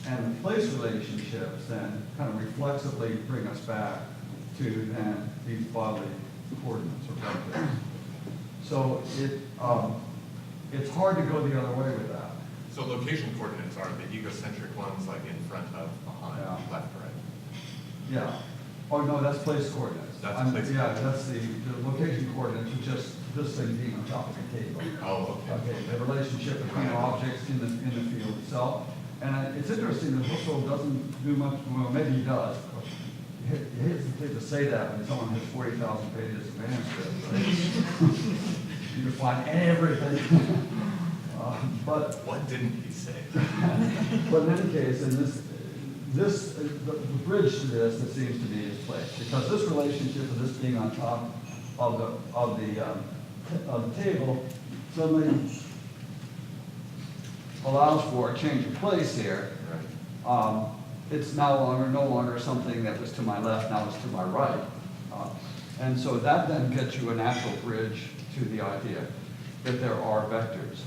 And the place relationships then kind of reflexively bring us back to then these bodily coordinates or vectors. So it's hard to go the other way with that. So location coordinates are the egocentric ones, like in front of, behind, left, right? Yeah. Oh, no, that's place coordinates. That's place Yeah, that's the location coordinates, which just this thing being on top of the table. Oh, okay. Okay, the relationship between objects in the field itself. And it's interesting that Husserl doesn't do much, well, maybe he does. He hesitates to say that when someone has 40,000 pages of manuscript. Right? You can find everything. But What didn't he say? but in any case, in the bridge to this, that seems to be his place, because this relationship of this being on top of the table suddenly allows for a change of place here. It's no longer something that was to my left, now it's to my right. And so that then gets you a natural bridge to the idea that there are vectors.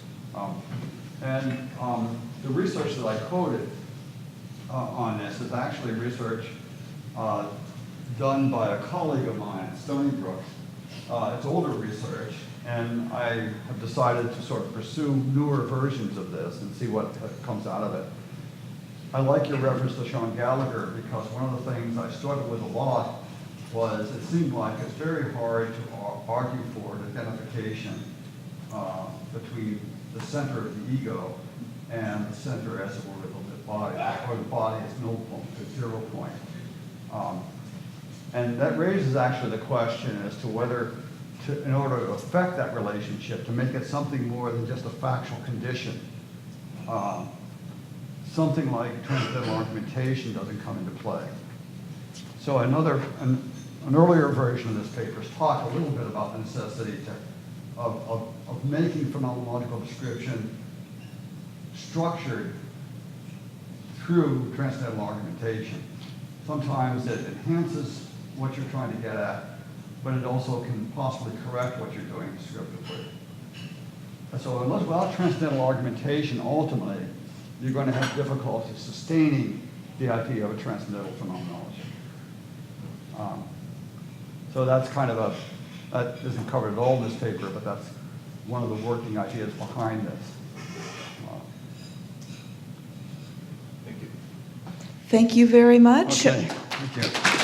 The research that I quoted on this is actually research done by a colleague of mine at Stony Brook. It's older research, and I have decided to sort of pursue newer versions of this and see what comes out of it. I like your reference to Sean Gallagher, because one of the things I struggled with a lot was it seemed like it's very hard to argue for an identification between the center of the ego and the center, as it were, of the body, or the body as null point, the 0 point. And that raises actually the question as to whether, in order to affect that relationship, to make it something more than just a factual condition, something like transcendental argumentation doesn't come into play. So an earlier version of this paper talked a little bit about the necessity of making phenomenological description structured through transcendental argumentation. Sometimes it enhances what you're trying to get at, but it also can possibly correct what you're doing descriptively. And so without transcendental argumentation, ultimately, you're going to have difficulty sustaining the idea of a transcendental phenomenology. So that's kind of that isn't covered at all in this paper, but that's one of the working ideas behind this. Thank you. Thank you very much. Okay, thank you.